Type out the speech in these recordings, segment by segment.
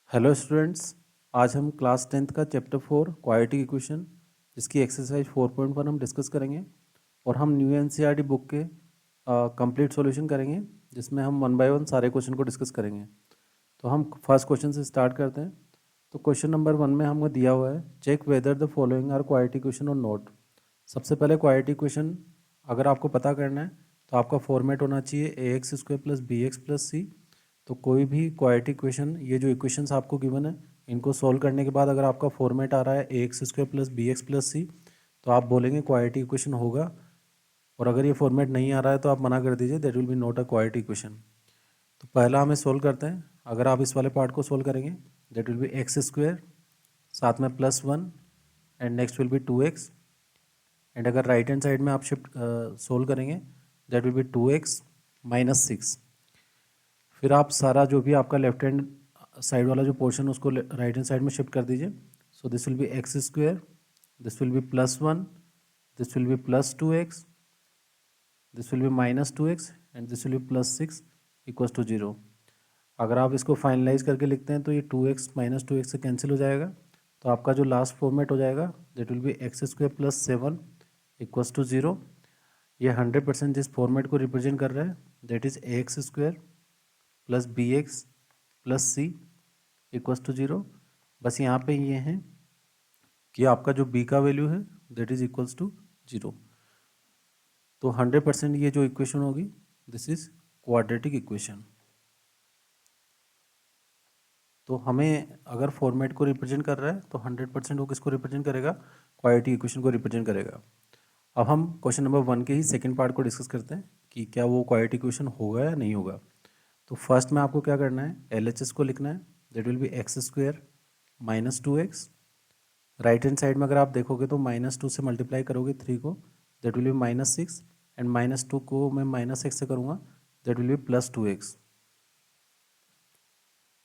Hello students. आज हम class 10th का चैप्टर 4 क्वाड्रेटिक इक्वेशन जिसकी एक्सरसाइज 4.1 हम डिस्कस करेंगे और हम न्यू एनसीईआरटी बुक के कंप्लीट सॉल्यूशन करेंगे जिसमें हम वन बाय वन सारे क्वेश्चन को डिस्कस करेंगे। तो हम फर्स्ट क्वेश्चन से स्टार्ट करते हैं। तो क्वेश्चन नंबर 1 में हमको दिया हुआ है check whether the following are quadratic equation और नॉट। सबसे पहले क्वाड्रेटिक इक्वेशन अगर आपको पता करना है तो आपका फॉर्मेट होना चाहिए a x square plus b x plus c. तो कोई भी क्वाड्रेटिक इक्वेशन, ये जो इक्वेशंस आपको गिवन है इनको सोल्व करने के बाद अगर आपका फॉर्मेट आ रहा है a x square plus b x plus c तो आप बोलेंगे क्वाड्रेटिक इक्वेशन होगा। और अगर ये फॉर्मेट नहीं आ रहा है तो आप मना कर दीजिए, that will B not a quadratic equation. तो पहला हमें सोल्व करते हैं। अगर आप इस वाले पार्ट को सोल्व करेंगे that will be x square साथ में +1 and next will be 2x। And अगर राइट हैंड साइड में आप शिफ्ट सोल्व करेंगे दैट विल बी 2x -6। फिर आप सारा जो भी आपका लेफ्ट हैंड साइड वाला जो पोर्शन उसको राइट हैंड साइड में शिफ्ट कर दीजिए। So this will be x square, this will be +1, this will be +2x, this will be -2x and this will be +6 equals to 0। अगर आप इसको finalise करके लिखते हैं तो ये 2x -2x से कैंसिल हो जाएगा। तो आपका जो लास्ट फॉर्मेट हो जाएगा that will be x square +7 equals to 0। ये 100% जिस फॉर्मेट को रिप्रेजेंट कर रहा है that is a x square plus b x plus c equals to 0। बस यहाँ पे ये है कि आपका जो b का वैल्यू है दैट इज इक्वल्स टू 0। तो 100% ये जो इक्वेशन होगी दिस इज क्वाड्रेटिक इक्वेशन। तो हमें अगर फॉर्मेट को रिप्रेजेंट कर रहा है तो 100% वो किसको रिप्रेजेंट करेगा, क्वाड्रेटिक इक्वेशन को रिप्रेजेंट करेगा। अब हम क्वेश्चन नंबर 1 के ही सेकंड पार्ट को डिस्कस करते हैं कि क्या वो क्वाड्रेटिक इक्वेशन होगा या नहीं होगा। तो फर्स्ट में आपको क्या करना है, LHS को लिखना है that will be x square -2x। Right hand side में अगर आप देखोगे तो -2 से मल्टीप्लाई करोगे 3 को दैट विल बी -6 एंड -2 को मैं -x से करूँगा that will be +2x।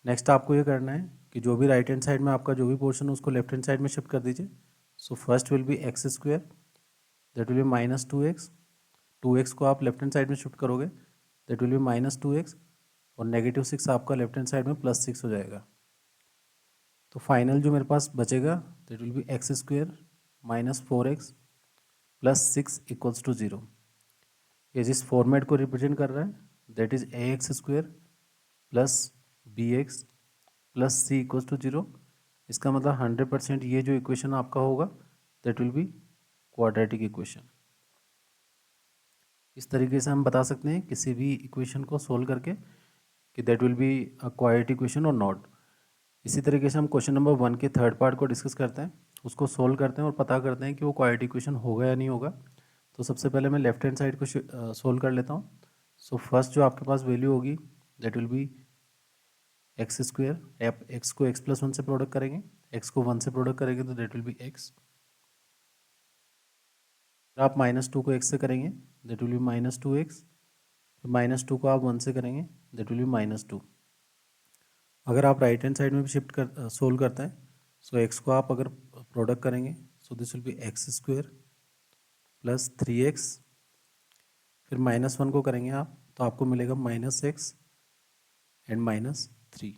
Next आपको ये करना है कि जो भी राइट हैंड साइड में आपका जो भी पोर्शन है उसको लेफ्ट हैंड साइड में शिफ्ट कर दीजिए। So first will be x square that will be -2x, 2x को आप लेफ्ट हैंड साइड में शिफ्ट करोगे दैट विल बी -2x और -6 आपका लेफ्ट हैंड साइड में +6 हो जाएगा। तो फाइनल जो मेरे पास बचेगा that will be x square -4x +6 equals to 0। ये जिस फॉर्मेट को रिप्रेजेंट कर रहा है that is a x square plus b x plus c equals to 0। इसका मतलब 100% ये जो इक्वेशन आपका होगा that will be quadratic equation. इस तरीके से हम बता सकते हैं किसी भी इक्वेशन को सोल्व करके कि that will be a quadratic equation और नॉट। इसी तरीके से हम क्वेश्चन नंबर 1 के थर्ड पार्ट को डिस्कस करते हैं, उसको सोल्व करते हैं और पता करते हैं कि वो क्वाड्रेटिक इक्वेशन होगा या नहीं होगा। तो सबसे पहले मैं लेफ्ट हैंड साइड को सोल्व कर लेता हूँ। सो फर्स्ट जो आपके पास वैल्यू होगी that will be x square. आप एक्स को x+1 से प्रोडक्ट करेंगे, एक्स को 1 से प्रोडक्ट करेंगे तो दैट विल बी एक्स। आप -2 को x से करेंगे दैट विल बी -2x। फिर -2 को आप 1 से करेंगे दैट विल बी -2। अगर आप राइट हैंड साइड में भी शिफ्ट कर सोल्व करते हैं सो एक्स को आप अगर प्रोडक्ट करेंगे so this will be x square +3x। फिर -1 को करेंगे आप तो आपको मिलेगा -x एंड -3।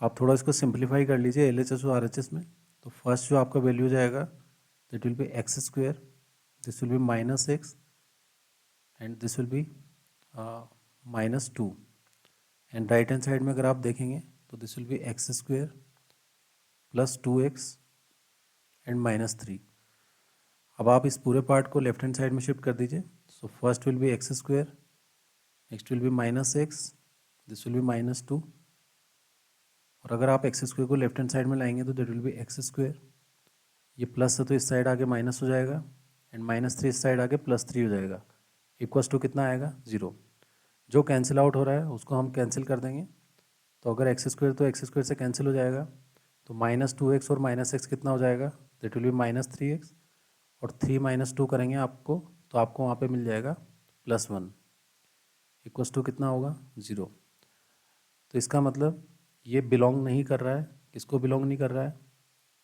आप थोड़ा इसको सिंप्लीफाई कर लीजिए LHS और RHS में। तो फर्स्ट जो आपका वैल्यू जाएगा that will be x square, this will B -x and this will B -2। And right hand side में अगर आप देखेंगे तो this will be x square +2x and -3। अब आप इस पूरे पार्ट को लेफ्ट हैंड साइड में शिफ्ट कर दीजिए। So first will be x square, next will be -x, this will B -2। और अगर आप एक्स स्क्वायर को लेफ्ट हैंड साइड में लाएंगे तो that will be x square. ये प्लस है तो इस साइड आगे माइनस हो जाएगा एंड -3 इस साइड आगे +3 हो जाएगा इक्वल्स टू कितना आएगा 0। जो कैंसिल आउट हो रहा है उसको हम कैंसिल कर देंगे। तो अगर एक्स स्क्वायर तो एक्स स्क्वायर से कैंसिल हो जाएगा तो -2x और -x कितना हो जाएगा दैट विल बी -3x। और 3 -2 करेंगे आपको तो आपको वहाँ पे मिल जाएगा +1 इक्वल्स टू कितना होगा 0। तो इसका मतलब ये बिलोंग नहीं कर रहा है, किसको बिलोंग नहीं कर रहा है,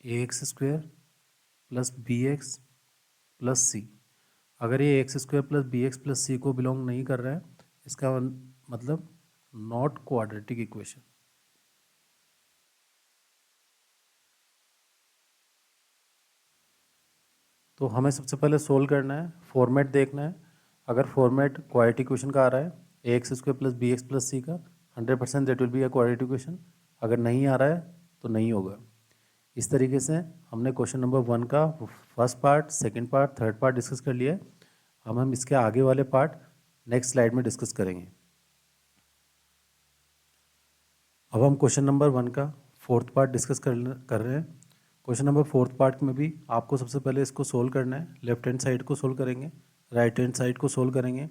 a x square plus b x plus c. अगर ये x square plus b x plus c को बिलोंग नहीं कर रहा है, इसका मतलब नॉट क्वाड्रेटिक इक्वेशन। तो हमें सबसे पहले सोल्व करना है, फॉर्मेट देखना है। अगर फॉर्मेट क्वाड्रेटिक इक्वेशन का आ रहा है a x square plus b x plus c का, 100% that will be a quadratic equation. अगर नहीं आ रहा है तो नहीं होगा। इस तरीके से हमने क्वेश्चन नंबर 1 का first part, second part, third part discuss कर लिया है। अब हम इसके आगे वाले पार्ट नेक्स्ट स्लाइड में डिस्कस करेंगे। अब हम क्वेश्चन नंबर 1 का फोर्थ पार्ट डिस्कस कर रहे हैं। क्वेश्चन नंबर फोर्थ पार्ट में भी आपको सबसे पहले इसको सोल्व करना है। लेफ्ट हैंड साइड को सोल्व करेंगे, राइट हैंड साइड को सोल्व करेंगे।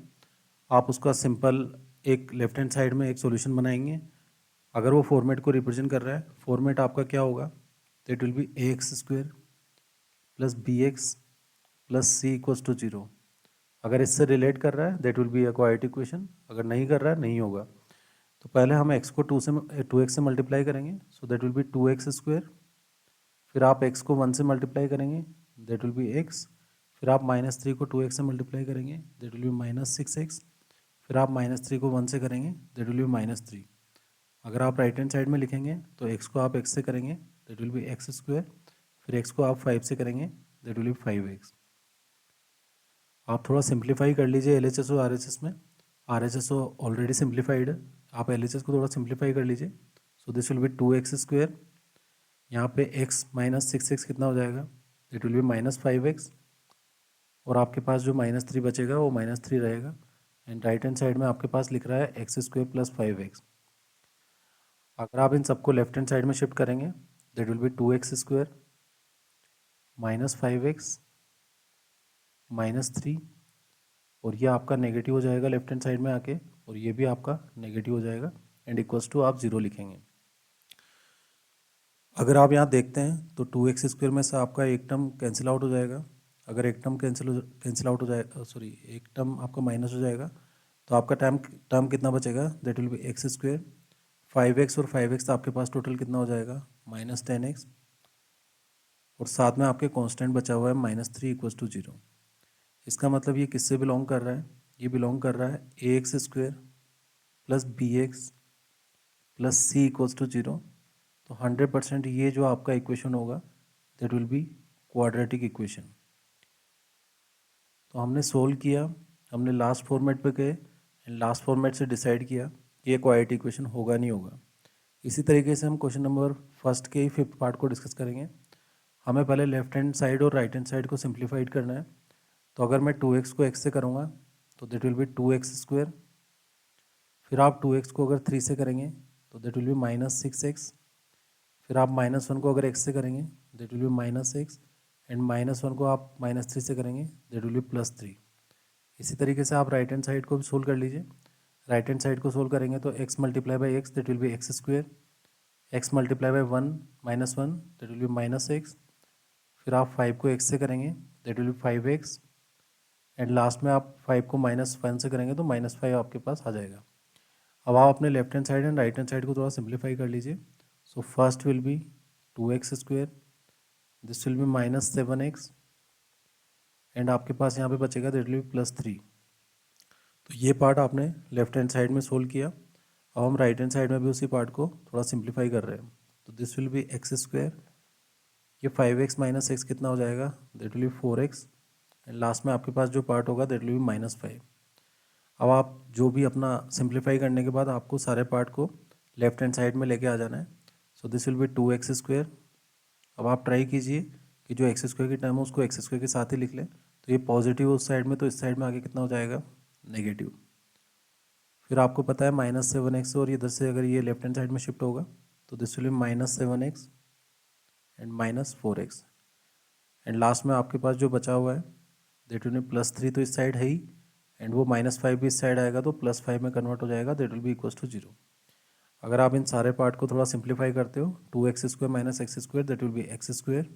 आप उसका सिंपल एक लेफ्ट हैंड साइड में एक सॉल्यूशन बनाएंगे। अगर वो फॉर्मेट को रिप्रेजेंट कर रहा है, फॉर्मेट आपका क्या होगा, that will be a x square plus b x plus c equals to 0। अगर इससे रिलेट कर रहा है that will be a quadratic equation. अगर नहीं कर रहा है नहीं होगा। तो पहले हम x को 2x से मल्टीप्लाई करेंगे, so that will be 2x square. फिर आप x को 1 से मल्टीप्लाई करेंगे, दैट विल बी x। फिर आप -3 को 2x से मल्टीप्लाई करेंगे, दैट विल बी -6x। फिर आप -3 को 1 से करेंगे, दैट विल बी -3। अगर आप राइट हैंड साइड में लिखेंगे तो x को आप x से करेंगे, that will B x square. फिर x को आप 5 से करेंगे, दैट विल बी 5x। आप थोड़ा सिंप्लीफाई कर लीजिए LHS और RHS में। RHS ऑलरेडी सिंप्लीफाइड है, आप LHS को थोड़ा सिंप्लीफाई कर लीजिए। So this will be 2x square. यहाँ पे x माइनस 6x कितना हो जाएगा, इट विल बी -5x। और आपके पास जो -3 बचेगा वो -3 रहेगा। एंड राइट हैंड साइड में आपके पास लिख रहा है x स्क्वेयर प्लस 5x। अगर आप इन सबको लेफ्ट हैंड साइड में शिफ्ट करेंगे, that will be 2x square -5x -3। और ये आपका नेगेटिव हो जाएगा लेफ्ट हैंड साइड में आके, और ये भी आपका नेगेटिव हो जाएगा। एंड इक्वल्स टू आप 0 लिखेंगे। अगर आप यहाँ देखते हैं तो 2x स्क्वेयर में से आपका एक टर्म कैंसिल आउट हो जाएगा। अगर एक टर्म कैंसिल आउट हो जाएगा, सॉरी एक टर्म आपका माइनस हो जाएगा, तो आपका टर्म कितना बचेगा, that will be x square. 5x और 5x तो आपके पास टोटल कितना हो जाएगा, -10x। और साथ में आपके कांस्टेंट बचा हुआ है -3 इक्वल्स टू 0। इसका मतलब ये किससे बिलोंग कर रहा है, ये बिलोंग कर रहा है a x square plus b x plus c equals to 0। तो 100% ये जो आपका इक्वेशन होगा that will be quadratic equation. तो हमने सोल्व किया, हमने लास्ट फॉर्मेट पे गए एंड लास्ट फॉर्मेट से डिसाइड किया कि ये क्वाड्रेटिक इक्वेशन होगा नहीं होगा। इसी तरीके से हम क्वेश्चन नंबर फर्स्ट के ही फिफ्थ पार्ट को डिस्कस करेंगे। हमें पहले लेफ्ट हैंड साइड और राइट हैंड साइड को सिंप्लीफाइड करना है। तो अगर मैं 2x को x से करूँगा तो that will be 2x square. फिर आप 2x को अगर 3 से करेंगे तो दैट विल बी -6x। फिर आप -1 को अगर x से करेंगे that will B -x। And -1 को आप -3 से करेंगे दैट विल बी +3। इसी तरीके से आप राइट हैंड साइड को भी सोल्व कर लीजिए। राइट हैंड साइड को सोल्व करेंगे तो x multiply by x that will B x square. x multiply by 1 -1 that will B -x। फिर आप 5 को x से करेंगे that will B 5x। And last में आप 5 को -1 से करेंगे तो -5 आपके पास आ जाएगा। अब आप अपने left hand side and right hand side को थोड़ा सिंप्लीफाई कर लीजिए। So first will be 2x square, this will B -7x। And आपके पास यहाँ पे बचेगा दैट विल बी +3। तो ये पार्ट आपने लेफ्ट हैंड साइड में सोल्व किया। अब हम राइट हैंड साइड में भी उसी पार्ट को थोड़ा सिंप्लीफाई कर रहे हैं। तो this will B x square, ये 5x माइनस एक्स कितना हो जाएगा, that will B 4x। And last में आपके पास जो पार्ट होगा दैट विल बी -5। अब आप जो भी अपना सिंप्लीफाई करने के बाद आपको सारे पार्ट को लेफ्ट हैंड साइड में लेके आ जाना है। सो this will be 2x square. अब आप ट्राई कीजिए कि जो एक्स स्क्वायर की टर्म है उसको एक्स स्क्वायर के साथ ही लिख लें। तो ये पॉजिटिव उस साइड में, तो इस साइड में आगे कितना हो जाएगा, नेगेटिव। फिर आपको पता है -7x, और इधर से अगर ये लेफ्ट हैंड साइड में शिफ्ट होगा तो this will B -7x and -4x। And last में आपके पास जो बचा हुआ है दैट विल बी +3, तो इस साइड है ही। एंड वो -5 भी इस साइड आएगा तो +5 में कन्वर्ट हो जाएगा, that will be equals to 0। अगर आप इन सारे पार्ट को थोड़ा सिंप्लीफाई करते हो, 2x square minus x square that will be x square,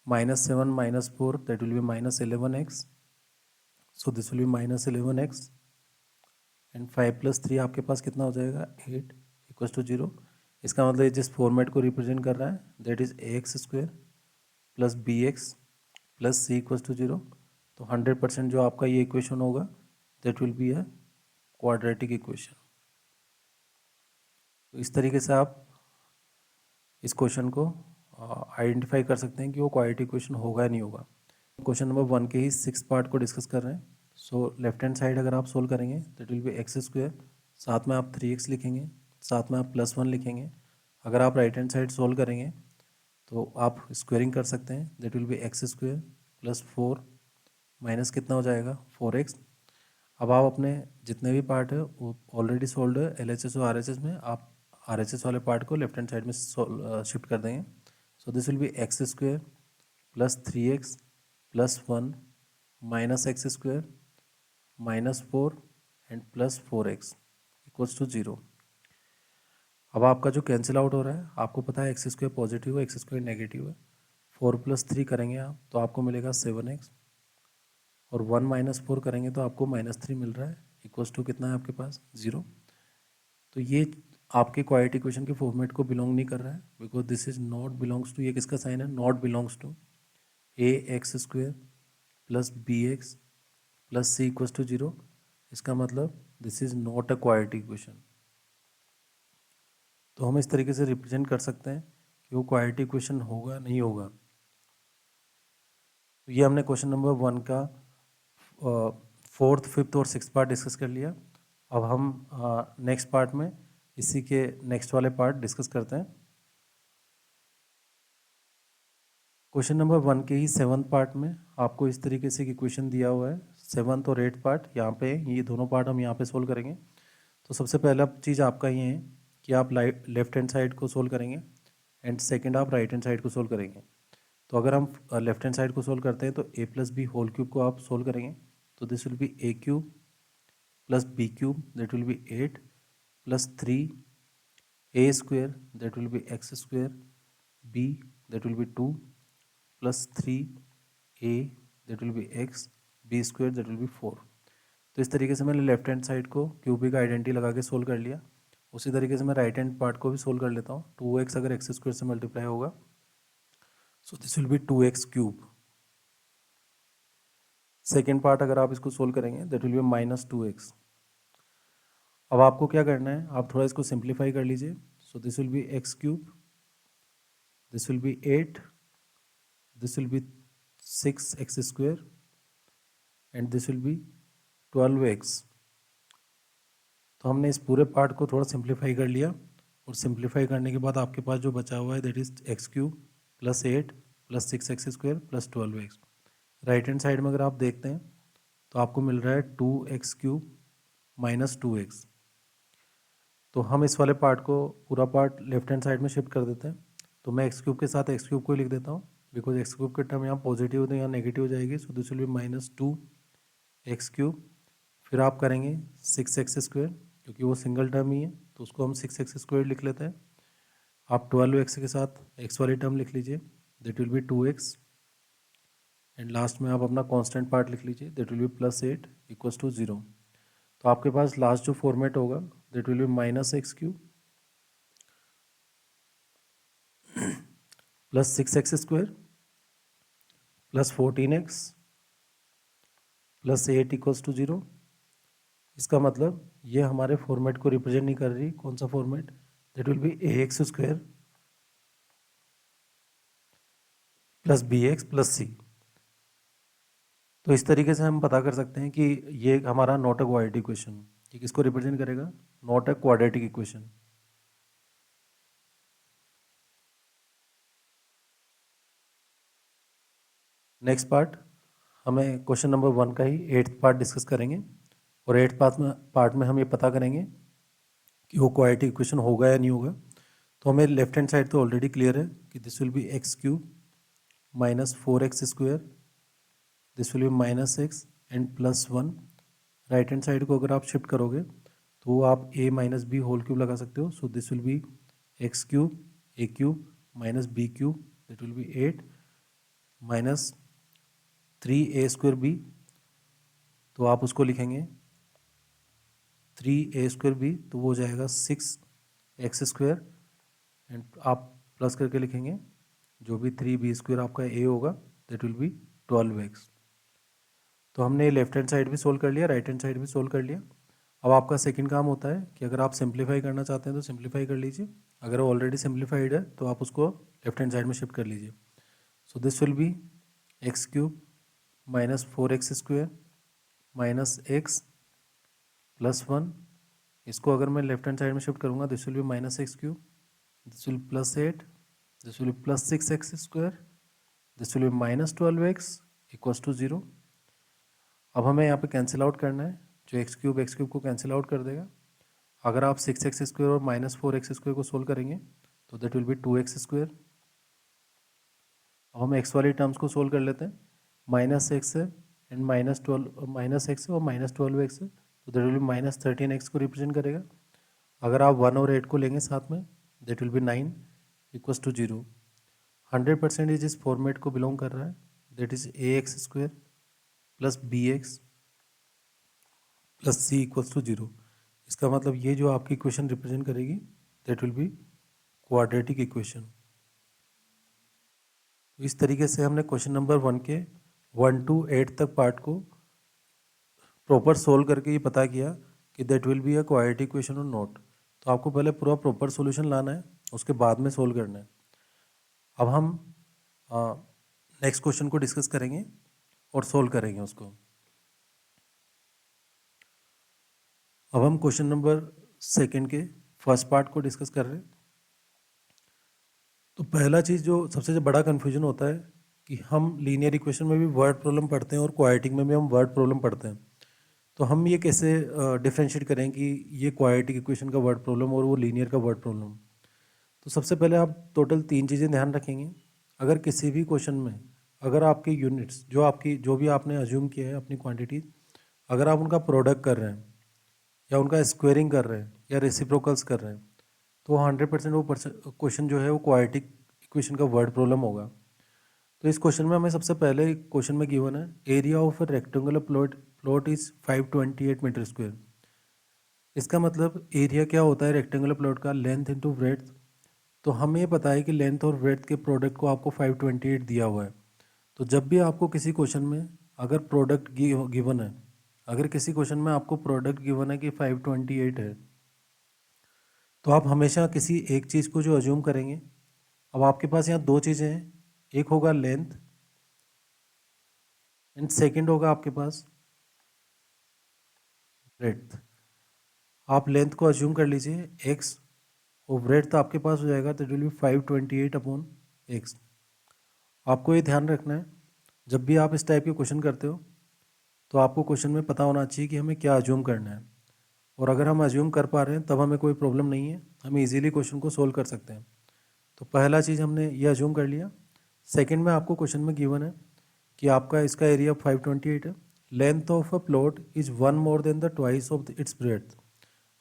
-7 -4 that will B -11x। So this will B -11x। And 5 + 3 आपके पास कितना हो जाएगा, 8 इक्वल्स टू 0। इसका मतलब जिस फॉर्मेट को रिप्रेजेंट कर रहा है that is ax square plus bx plus c equals to 0। तो 100% जो आपका ये इक्वेशन होगा that will be a quadratic equation. तो इस तरीके से आप इस क्वेश्चन को आइडेंटिफाई कर सकते हैं कि वो क्वाड्रेटिक इक्वेशन होगा या नहीं होगा। क्वेश्चन नंबर 1 के ही 6 पार्ट को डिस्कस कर रहे हैं। सो लेफ्ट हैंड साइड अगर आप सोल्व करेंगे that will be x square, साथ में आप 3x लिखेंगे, साथ में आप +1 लिखेंगे। अगर आप राइट हैंड साइड सोल्व करेंगे तो आप स्क्वेयरिंग कर सकते हैं, that will be x square +4 minus कितना हो जाएगा 4x। अब आप अपने जितने भी पार्ट है वो ऑलरेडी सोल्व है LHS और RHS में, आप RHS वाले पार्ट को लेफ्ट हैंड साइड में शिफ्ट कर देंगे। So this will be x square +3x +1 minus x square -4 and +4x equals to 0। अब आपका जो कैंसिल आउट हो रहा है, आपको पता है एक्स स्क्वायर पॉजिटिव है, एक्स स्क्वायर नेगेटिव है। 4 + 3 करेंगे आप तो आपको मिलेगा 7x, और 1 - 4 करेंगे तो आपको -3 मिल रहा है, इक्वल्स टू कितना है आपके पास 0। तो ये आपके क्वाड्रेटिक इक्वेशन के फॉर्मेट को बिलोंग नहीं कर रहा है, because this is not belongs to, ये किसका साइन है, not belongs to ax² + bx + c equals to 0। इसका मतलब this is not a quadratic equation. तो हम इस तरीके से रिप्रेजेंट कर सकते हैं कि वो क्वाड्रेटिक इक्वेशन होगा नहीं होगा। तो ये हमने क्वेश्चन नंबर 1 का 4th, 5th और 6th पार्ट डिस्कस कर लिया। अब हम नेक्स्ट पार्ट में इसी के नेक्स्ट वाले पार्ट डिस्कस करते हैं। क्वेश्चन नंबर 1 के ही 7th पार्ट में आपको इस तरीके से इक्वेशन दिया हुआ है। 7th और 8th पार्ट यहाँ पे, ये दोनों पार्ट हम यहाँ पे सोल्व करेंगे। तो सबसे पहला चीज़ आपका ये है कि आप लेफ्ट हैंड साइड को सोल्व करेंगे एंड सेकंड आप राइट हैंड साइड को सोल्व करेंगे। तो अगर हम लेफ्ट हैंड साइड को सोल्व करते हैं तो a+b होल क्यूब को आप सोल्व करेंगे तो this will B a³ + b³ that will be 8 + 3a² that will be x², b that will B 2 + 3a that will B x, b² that will B 4। तो इस तरीके से मैंने लेफ्ट हैंड साइड को क्यूबिक आइडेंटिटी लगा के solve कर लिया। उसी तरीके से मैं राइट हैंड पार्ट को भी सोल्व कर लेता हूँ। 2x अगर x² से मल्टीप्लाई होगा सो this will B 2x³। Second part अगर आप इसको सोल्व करेंगे दैट विल बी -2x। अब आपको क्या करना है, आप थोड़ा इसको सिंप्लीफाई कर लीजिए। So this will be x³, this will be 8, this will B 6x² and this will B 12x। तो हमने इस पूरे पार्ट को थोड़ा सिंप्लीफाई कर लिया, और सिंप्लीफाई करने के बाद आपके पास जो बचा हुआ है that is x³ + 8 + 6x² + 12x। Right hand side में अगर आप देखते हैं तो आपको मिल रहा है 2x³ - 2x। तो हम इस वाले पार्ट को पूरा पार्ट लेफ्ट हैंड साइड में शिफ्ट कर देते हैं। तो मैं x³ के साथ x³ को लिख देता हूँ, बिकॉज x³ के टर्म यहाँ पॉजिटिव हो तो यहाँ नेगेटिव हो जाएगी। सो दिस विल बी -2x³। फिर आप करेंगे 6x², क्योंकि वो सिंगल टर्म ही है तो उसको हम 6x² लिख लेते हैं। आप 12x के साथ x वाली टर्म लिख लीजिए, that will be 2x, and last में आप अपना कांस्टेंट पार्ट लिख लीजिए, that will be +8 equals to 0। तो आपके पास लास्ट जो फॉर्मेट होगा that will be -x³ + 6x² + 14x + 8 equals to 0। इसका मतलब ये हमारे फॉर्मेट को रिप्रेजेंट नहीं कर रही। कौन सा format, that will B ax² + bx + c। तो इस तरीके से हम पता कर सकते हैं कि ये हमारा नॉट अ क्वाड्रेटिक इक्वेशन, कि किसको रिप्रेजेंट करेगा, not a quadratic equation. Next part हमें क्वेश्चन नंबर 1 का ही 8th पार्ट डिस्कस करेंगे, और 8th पार्ट में हम ये पता करेंगे कि वो क्वाड्रेटिक इक्वेशन होगा या नहीं होगा। तो हमें लेफ्ट हैंड साइड तो ऑलरेडी क्लियर है कि this will be x³ - 4x², this will B -x and +1। Right hand side को अगर आप शिफ्ट करोगे तो आप a - b होल क्यूब लगा सकते हो। सो this will be x³ a³ - b³ that will be 8 -3a² b। तो आप उसको लिखेंगे 3a² b, तो वो हो जाएगा 6x², एंड आप प्लस करके लिखेंगे जो भी 3b² आपका a होगा दैट विल बी 12x। तो हमने लेफ्ट हैंड साइड भी सोल्व कर लिया, राइट हैंड साइड भी सोल्व कर लिया। अब आपका सेकंड काम होता है कि अगर आप सिंप्लीफाई करना चाहते हैं तो सिंप्लीफाई कर लीजिए, अगर ऑलरेडी सिंप्लीफाइड है तो आप उसको लेफ्ट हैंड साइड में शिफ्ट कर लीजिए। So this will be x cube minus 4x square minus x plus 1। इसको अगर मैं लेफ्ट हैंड साइड में शिफ्ट करूँगा this will be minus x cube, this will plus 8, this will be plus 6x square, this will be minus 12x equals to 0। अब हमें यहाँ पे cancel out करना है, जो एक्स क्यूब को कैंसिल आउट कर देगा। अगर आप 6x स्क्वायर और माइनस 4x स्क्वायर को सोल्व करेंगे तो that will be 2x square. अब हम x वाली टर्म्स को सोल्व कर लेते हैं, माइनस एक्स है एंड माइनस 12 माइनस एक्स है और माइनस 12x है, तो that will be minus 13x को रिप्रेजेंट करेगा। अगर आप 1 और 8 को लेंगे साथ में that will be 9 equals to 0। 100% इस फॉर्मेट को बिलोंग कर रहा है, that is ax square plus bx plus c equals to 0। इसका मतलब ये जो आपकी इक्वेशन रिप्रेजेंट करेगी that will be quadratic equation. तो इस तरीके से हमने क्वेश्चन नंबर 1 के 1 to 8 तक पार्ट को प्रॉपर सोल्व करके ये पता किया कि that will be a quadratic equation और नॉट। तो आपको पहले पूरा प्रॉपर सॉल्यूशन लाना है, उसके बाद में सोल्व करना है। अब हम नेक्स्ट क्वेश्चन को डिस्कस करेंगे और सोल्व करेंगे उसको। अब हम क्वेश्चन नंबर 2 के फर्स्ट पार्ट को डिस्कस कर रहे हैं। तो पहला चीज़ जो सबसे बड़ा कन्फ्यूजन होता है कि हम लीनियर इक्वेशन में भी वर्ड प्रॉब्लम पढ़ते हैं और क्वाड्रेटिक में भी हम वर्ड प्रॉब्लम पढ़ते हैं। तो हम ये कैसे डिफ्रेंशिएट करें कि ये क्वाड्रेटिक इक्वेशन का वर्ड प्रॉब्लम और वो लीनियर का वर्ड प्रॉब्लम। तो सबसे पहले आप टोटल 3 चीज़ें ध्यान रखेंगे। अगर किसी भी क्वेश्चन में अगर आपके यूनिट्स जो भी आपने अज्यूम किया है अपनी क्वांटिटीज, अगर आप उनका प्रोडक्ट कर रहे हैं या उनका स्क्वेयरिंग कर रहे हैं या रेसिप्रोकल्स कर रहे हैं तो 100% वो क्वेश्चन जो है वो क्वाड्रेटिक इक्वेशन का वर्ड प्रॉब्लम होगा। तो इस क्वेश्चन में हमें सबसे पहले क्वेश्चन में गिवन है area of a rectangular plot is 528 metre square. इसका मतलब एरिया क्या होता है रेक्टेंगुलर प्लॉट का, लेंथ इंटू ब्रेड्थ। तो हमें ये पता है कि लेंथ और ब्रेड्थ के प्रोडक्ट को आपको 528 दिया हुआ है। तो जब भी आपको किसी क्वेश्चन में अगर प्रोडक्ट गिवन है, अगर किसी क्वेश्चन में आपको प्रोडक्ट गिवन है कि 528 है, तो आप हमेशा किसी एक चीज़ को जो अज्यूम करेंगे। अब आपके पास यहाँ 2 चीज़ें हैं, एक होगा लेंथ एंड सेकंड होगा आपके पास ब्रेड्थ। आप लेंथ को अज्यूम कर लीजिए x और ब्रेड्थ आपके पास हो जाएगा तो it will be 528 upon x। आपको ये ध्यान रखना है जब भी आप इस टाइप के क्वेश्चन करते हो तो आपको क्वेश्चन में पता होना चाहिए कि हमें क्या अज्यूम करना है, और अगर हम अज्यूम कर पा रहे हैं तब हमें कोई प्रॉब्लम नहीं है, हम इजीली क्वेश्चन को सोल्व कर सकते हैं। तो पहला चीज़ हमने ये अज्यूम कर लिया। सेकंड में आपको क्वेश्चन में गिवन है कि आपका इसका एरिया 528 है, length of a plot is 1 more than the twice of its breadth.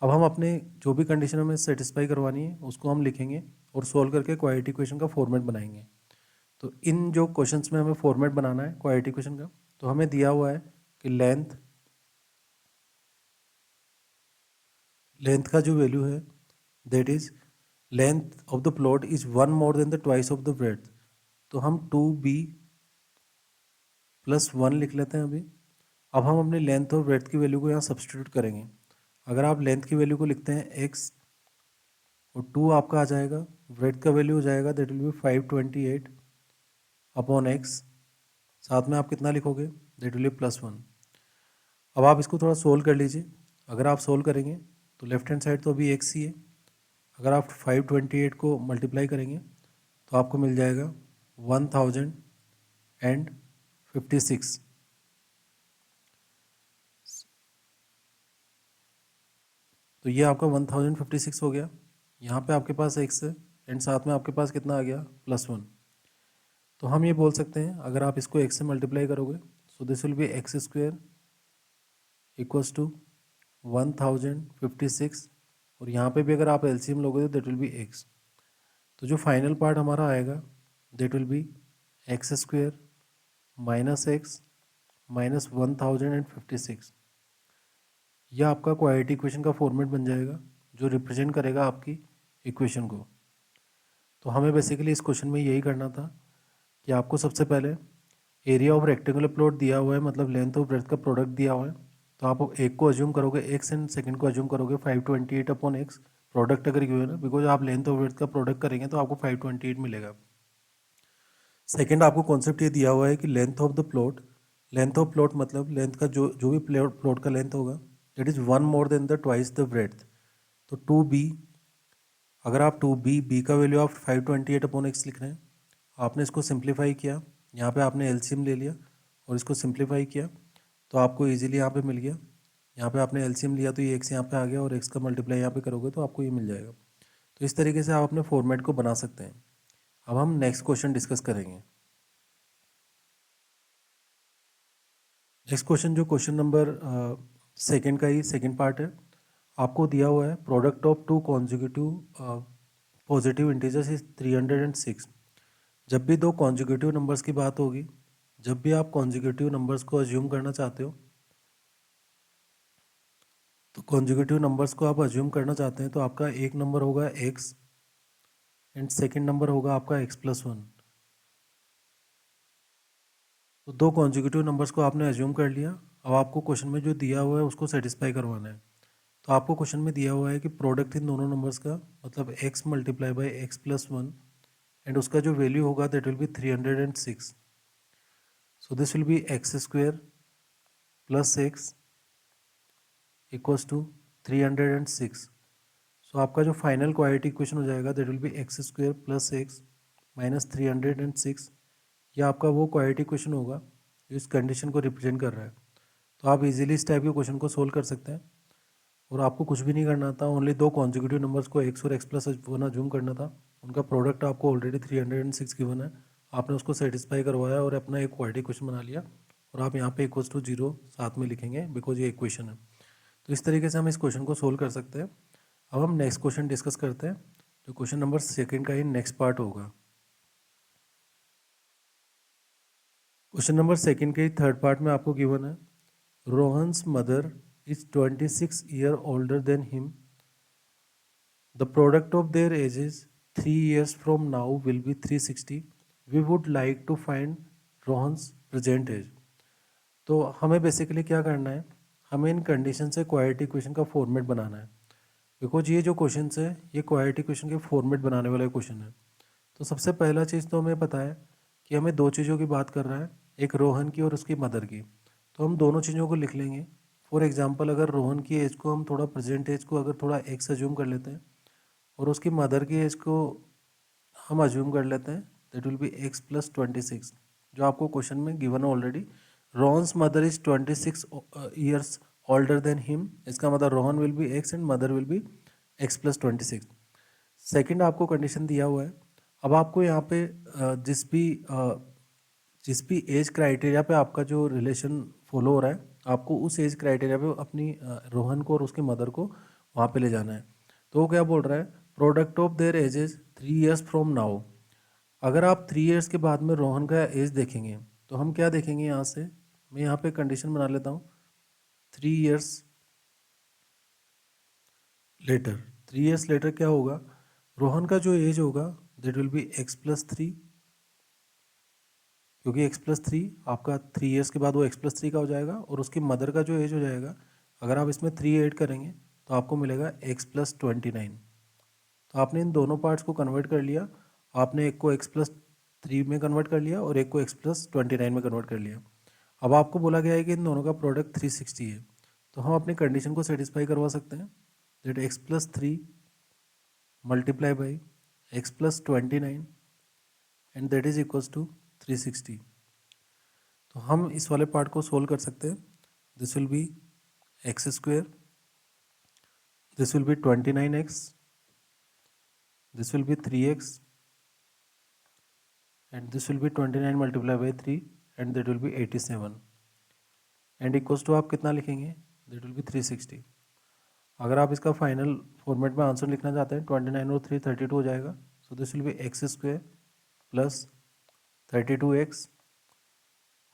अब हम अपने जो भी कंडीशन हमें सेटिस्फाई करवानी है उसको हम लिखेंगे और सोल्व करके क्वाड्रेटिक इक्वेशन का फॉर्मेट बनाएंगे। तो इन जो क्वेश्चंस में हमें फॉर्मेट बनाना है क्वाड्रेटिक इक्वेशन का, तो हमें दिया हुआ है कि लेंथ का जो वैल्यू है that is length of the plot is 1 more than the twice of the breadth. तो हम 2b प्लस 1 लिख लेते हैं अभी। अब हम अपने लेंथ और ब्रेड्थ की वैल्यू को यहाँ सब्सटीट्यूट करेंगे। अगर आप लेंथ की वैल्यू को लिखते हैं x और 2 आपका आ जाएगा, ब्रेड्थ का वैल्यू हो जाएगा that will B 528 upon x। साथ में आप कितना लिखोगे दैट विल बी प्लस 1। अब आप इसको थोड़ा सोल्व कर लीजिए। अगर आप सोल्व करेंगे तो लेफ्ट हैंड साइड तो अभी x ही है, अगर आप 528 को मल्टीप्लाई करेंगे तो आपको मिल जाएगा 1056। तो ये आपका 1056 हो गया। यहाँ पे आपके पास x है एंड साथ में आपके पास कितना आ गया प्लस 1। तो हम ये बोल सकते हैं अगर आप इसको x से मल्टीप्लाई करोगे so this will be x square equals to 1056, और यहाँ पे भी अगर आप एलसीएम लोगे तो दैट विल बी x। तो जो फाइनल पार्ट हमारा आएगा that will be x square minus x minus 1056। यह आपका क्वाड्रेटिक इक्वेशन का फॉर्मेट बन जाएगा जो रिप्रेजेंट करेगा आपकी इक्वेशन को। तो हमें बेसिकली इस क्वेश्चन में यही करना था कि आपको सबसे पहले एरिया ऑफ रेक्टेंगुलर प्लॉट दिया हुआ है, मतलब लेंथ ऑफ ब्रेड्थ का प्रोडक्ट दिया हुआ है। तो आप एक को अज्यूम करोगे x एंड सेकंड को अज्यूम करोगे 528 अपॉन x, प्रोडक्ट अगर गिवन है, बिकॉज आप लेंथ और विड्थ का प्रोडक्ट करेंगे तो आपको 528 मिलेगा। सेकंड आपको कॉन्सेप्ट ये दिया हुआ है कि length of the plot, length of plot मतलब लेंथ का जो भी प्लॉट का लेंथ होगा that is one more than the twice the breadth. तो 2b, अगर आप 2b का वैल्यू आप 528 अपॉन x लिख रहे हैं, आपने इसको सिंप्लीफाई किया, यहाँ पे आपने एलसीएम ले लिया और इसको सिंप्लीफाई किया तो आपको इजीली यहाँ पे मिल गया। यहाँ पे आपने एलसीएम लिया तो ये x यहाँ पे आ गया और x का मल्टीप्लाई यहाँ पे करोगे तो आपको ये मिल जाएगा। तो इस तरीके से आप अपने फॉर्मेट को बना सकते हैं। अब हम नेक्स्ट क्वेश्चन डिस्कस करेंगे। नेक्स्ट क्वेश्चन जो क्वेश्चन नंबर सेकंड का ही सेकंड पार्ट है, आपको दिया हुआ है product of two consecutive positive integers is 306। जब भी दो कॉन्जिक्यूटिव नंबर्स की बात होगी, जब भी आप कॉन्जिक्यूटिव नंबर्स को अज्यूम करना चाहते हो, तो कॉन्जिक्यूटिव नंबर्स को आप अज्यूम करना चाहते हैं तो आपका एक नंबर होगा x एंड सेकंड नंबर होगा आपका x+1। तो दो कॉन्जिक्यूटिव नंबर्स को आपने अज्यूम कर लिया। अब आपको क्वेश्चन में जो दिया हुआ है उसको सेटिस्फाई करवाना है। तो आपको क्वेश्चन में दिया हुआ है कि प्रोडक्ट इन दोनों नंबर्स का मतलब x multiply by x+1 and उसका जो वैल्यू होगा that will be 306। So this will be x² plus x equals to 306। So आपका जो फाइनल क्वाड्रेटिक इक्वेशन हो जाएगा that will be x² plus x minus 306। यह आपका वो क्वाड्रेटिक इक्वेशन होगा जो इस कंडीशन को रिप्रेजेंट कर रहा है। तो आप इजीली इस टाइप के क्वेश्चन को सोल्व कर सकते हैं और आपको कुछ भी नहीं करना था, ओनली दो कॉन्जिक्यूटिव नंबर्स को x और x+1 अज्यूम करना था। उनका प्रोडक्ट आपको ऑलरेडी 306 गिवन है, आपने उसको सेटिस्फाई करवाया और अपना एक क्वाड्रेटिक इक्वेशन बना लिया और आप यहाँ पे इक्वल्स टू 0 साथ में लिखेंगे बिकॉज ये इक्वेशन है। तो इस तरीके से हम इस क्वेश्चन को सोल्व कर सकते हैं। अब हम नेक्स्ट क्वेश्चन डिस्कस करते हैं जो क्वेश्चन नंबर सेकंड का ही नेक्स्ट पार्ट होगा। क्वेश्चन नंबर सेकंड के थर्ड पार्ट में आपको गिवन है Rohan's mother is 26 year older than him, the product of their ages 3 years from now will be 360। We would like to find Rohan's present age. तो हमें basically क्या करना है, हमें इन कंडीशन से क्वाड्रेटिक इक्वेशन का फॉर्मेट बनाना है बिकॉज ये जो क्वेश्चन है ये क्वाड्रेटिक इक्वेशन के फॉर्मेट बनाने वाला क्वेश्चन है। तो सबसे पहला चीज़ तो हमें पता है कि हमें दो चीज़ों की बात कर रहा है, एक रोहन की और उसकी मदर की। तो हम दोनों चीज़ों को लिख लेंगे। फॉर एग्जांपल अगर रोहन की एज को हम थोड़ा प्रेजेंट एज को अगर थोड़ा एक्स अज्यूम कर लेते हैं और उसकी मदर की एज को हम अज्यूम कर लेते हैं दैट विल बी x+26, जो आपको क्वेश्चन में गिवन है already. Rohan's mother is 26 years older than him, इसका मतलब Rohan will be x and mother will be x+26। Second आपको कंडीशन दिया हुआ है। अब आपको यहाँ पे जिस भी एज क्राइटेरिया पे आपका जो रिलेशन फॉलो हो रहा है, आपको उस एज क्राइटेरिया पे अपनी रोहन को और उसके मदर को वहाँ पे ले जाना है। तो वो क्या बोल रहा है, product of their ages 3 years from now. अगर आप 3 years के बाद में रोहन का एज देखेंगे तो हम क्या देखेंगे, यहाँ से मैं यहाँ पे कंडीशन बना लेता हूँ 3 years लेटर। 3 years लेटर क्या होगा, रोहन का जो एज होगा दैट विल बी x+3, क्योंकि x+3 आपका 3 years के बाद वो x+3 का हो जाएगा और उसकी मदर का जो एज हो जाएगा अगर आप इसमें 3 ऐड करेंगे तो आपको मिलेगा x+29। तो आपने इन दोनों पार्ट्स को कन्वर्ट कर लिया, आपने एक को x+3 में कन्वर्ट कर लिया और एक को x+29 में कन्वर्ट कर लिया। अब आपको बोला गया है कि इन दोनों का प्रोडक्ट 360 है, तो हम अपनी कंडीशन को सेटिस्फाई करवा सकते हैं that x+3 multiply by x+29 and that is equals to 360। तो हम इस वाले पार्ट को सोल्व कर सकते हैं। This will be x², this will be 29x, this will be 3x and this will be 29 multiply by 3 and that will be 87 and equals to आप कितना लिखेंगे, दैट विल बी 360। अगर आप इसका फाइनल फॉर्मेट में आंसर लिखना चाहते हैं 29 और 3 32 हो जाएगा। सो this will be x² plus 32x,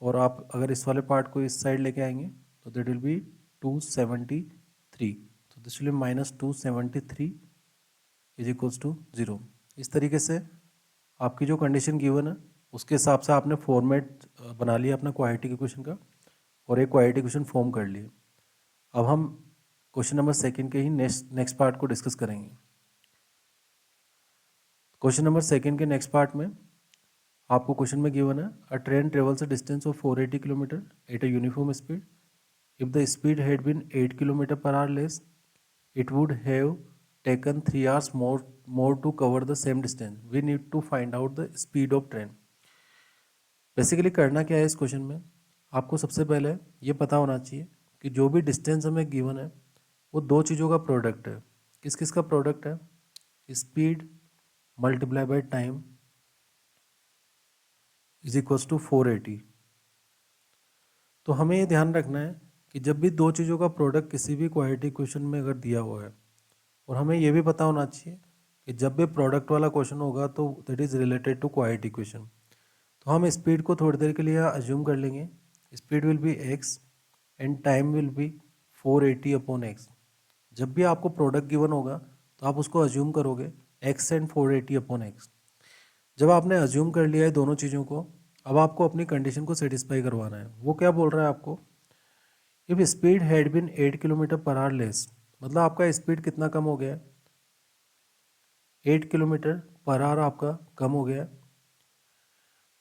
और आप अगर इस वाले पार्ट को इस साइड लेके आएंगे तो दैट विल बी 273। तो this will be -273 is equals to 0। इस तरीके से आपकी जो कंडीशन गिवन है उसके हिसाब से आपने फॉर्मेट बना लिया अपना क्वाड्रेटिक इक्वेशन का और एक क्वाड्रेटिक इक्वेशन फॉर्म कर लिए। अब हम क्वेश्चन नंबर सेकंड के ही नेक्स्ट पार्ट को डिस्कस करेंगे। क्वेश्चन नंबर सेकंड के नेक्स्ट पार्ट में आपको क्वेश्चन में गिवन है a train travels a distance of 480 kilometre at a uniform speed. If the speed had been 8 kilometre per hour less, it would have taken 3 hours more to cover the same distance. We need to find out the speed of train. Basically करना क्या है इस question में, आपको सबसे पहले ये पता होना चाहिए कि जो भी डिस्टेंस हमें गिवन है वो दो चीज़ों का प्रोडक्ट है। किस किस का प्रोडक्ट है? Speed multiply by time is equals to 480। तो हमें ये ध्यान रखना है कि जब भी दो चीज़ों का प्रोडक्ट किसी भी क्वाड्रेटिक क्वेश्चन में अगर दिया हुआ है, और हमें ये भी पता होना चाहिए कि जब भी प्रोडक्ट वाला क्वेश्चन होगा तो that is related to quadratic question. तो हम स्पीड को थोड़ी देर के लिए यहाँ अज्यूम कर लेंगे। Speed will be x and time will be 480 upon x. जब भी आपको प्रोडक्ट गिवन होगा तो आप उसको अज्यूम करोगे एक्स एंड 480 अपॉन एक्स। जब आपने अज्यूम कर लिया है दोनों चीज़ों को, अब आपको अपनी कंडीशन को सेटिस्फाई करवाना है। वो क्या बोल रहा है आपको? If speed had been 8 kilometre per hour less, मतलब आपका स्पीड कितना कम हो गया है? 8 किलोमीटर पर आवर आपका कम हो गया है,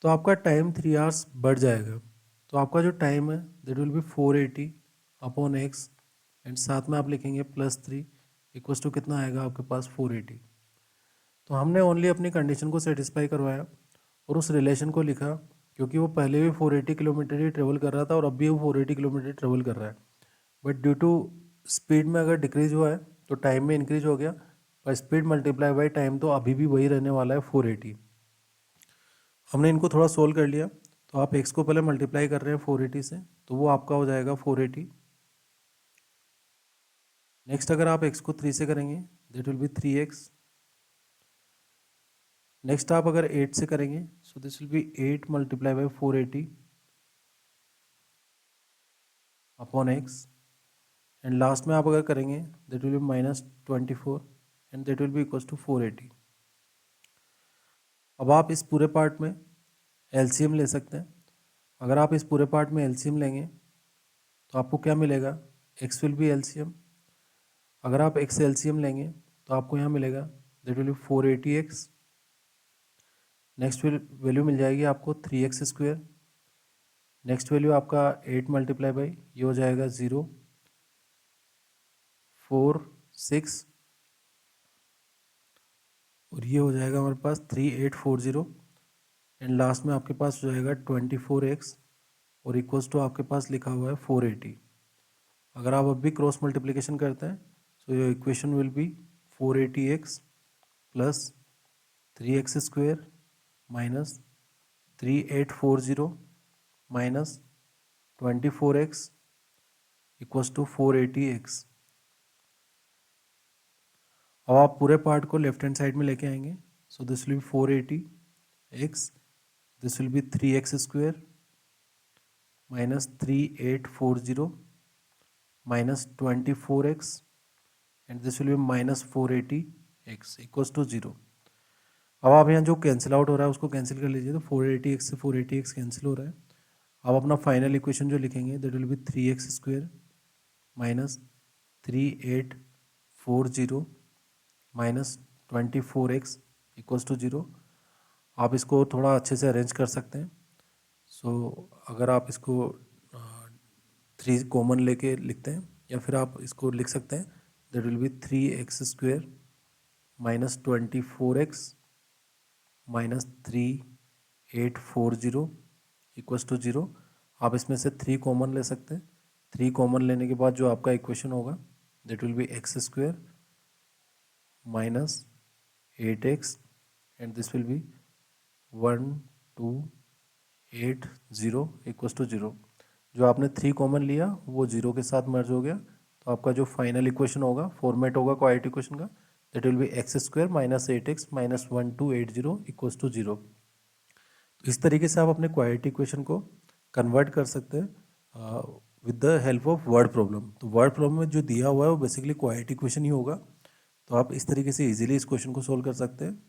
तो आपका टाइम 3 आवर्स बढ़ जाएगा। तो आपका जो टाइम है that will B 480 upon x, and साथ में आप लिखेंगे +3 इक्वल्स टू कितना आएगा आपके पास 480। तो हमने ओनली अपनी कंडीशन को सेटिस्फाई करवाया और उस रिलेशन को लिखा, क्योंकि वो पहले भी 480 किलोमीटर ही ट्रेवल कर रहा था और अब भी वो 480 किलोमीटर ट्रेवल कर रहा है। बट ड्यू टू स्पीड में अगर डिक्रीज हुआ है तो टाइम में इंक्रीज हो गया, पर स्पीड मल्टीप्लाई बाई टाइम तो अभी भी वही रहने वाला है 480। हमने इनको थोड़ा सोल्व कर लिया, तो आप एक्स को पहले मल्टीप्लाई कर रहे हैं 480 से, तो वो आपका हो जाएगा 480। नेक्स्ट अगर आप एक्स को 3 से करेंगे that will be 3x। Next आप अगर 8 से करेंगे so this will be 8 multiply by 480 upon x, and last में आप अगर करेंगे that will be -24 and that will be equals to 480। अब आप इस पूरे पार्ट में एलसीएम ले सकते हैं। अगर आप इस पूरे पार्ट में एलसीएम लेंगे तो आपको क्या मिलेगा? X will be LCM. अगर आप एक्स एलसीएम लेंगे तो आपको यहाँ मिलेगा that will be 480x। Next value मिल जाएगी आपको 3x²। नेक्स्ट वैल्यू आपका 8 मल्टीप्लाई बाई ये हो जाएगा 0 4 6, और ये हो जाएगा हमारे पास 3840, एंड लास्ट में आपके पास हो जाएगा 24x और इक्वल्स टू आपके पास लिखा हुआ है 480। अगर आप अब भी क्रॉस मल्टीप्लिकेशन करते हैं so your equation will be 480x plus 3x² minus 3840 minus 24x equals to 480x। अब आप पूरे पार्ट को लेफ्ट हैंड साइड में लेके आएंगे, so this will be 480x, this will be 3x² minus 3840 minus 24x, and this will be minus 480x equals to 0। अब आप यहाँ जो कैंसिल आउट हो रहा है उसको कैंसिल कर लीजिए, तो 480x से 480x कैंसिल हो रहा है। अब अपना फाइनल इक्वेशन जो लिखेंगे that will be 3x² minus 3840 minus 24x equals to 0। आप इसको थोड़ा अच्छे से अरेंज कर सकते हैं। अगर आप इसको 3 कॉमन लेके लिखते हैं, या फिर आप इसको लिख सकते हैं that will be 3x² minus 24x minus 3840 equals to 0। आप इसमें से 3 कॉमन ले सकते हैं। 3 कॉमन लेने के बाद जो आपका इक्वेशन होगा that will be x² minus 8x, and this will be 1280 equals to 0। जो आपने 3 कॉमन लिया वो 0 के साथ मर्ज हो गया, तो आपका जो फाइनल इक्वेशन होगा, फॉर्मेट होगा क्वाड्रेटिक इक्वेशन का, that will be x² minus 8x minus 1280 equals to 0। तो इस तरीके से आप अपने क्वाड्रेटिक इक्वेशन को कन्वर्ट कर सकते हैं with the help of word problem. तो वर्ड प्रॉब्लम में जो दिया हुआ है वो बेसिकली क्वाड्रेटिक इक्वेशन ही होगा, तो आप इस तरीके से इजीली इस क्वेश्चन को सोल्व कर सकते हैं।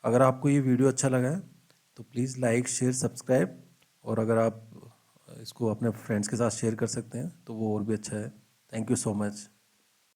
अगर आपको ये वीडियो अच्छा लगा है तो प्लीज़ लाइक शेयर सब्सक्राइब, और अगर आप इसको अपने फ्रेंड्स के साथ शेयर कर सकते हैं तो वो और भी अच्छा है। Thank you so much.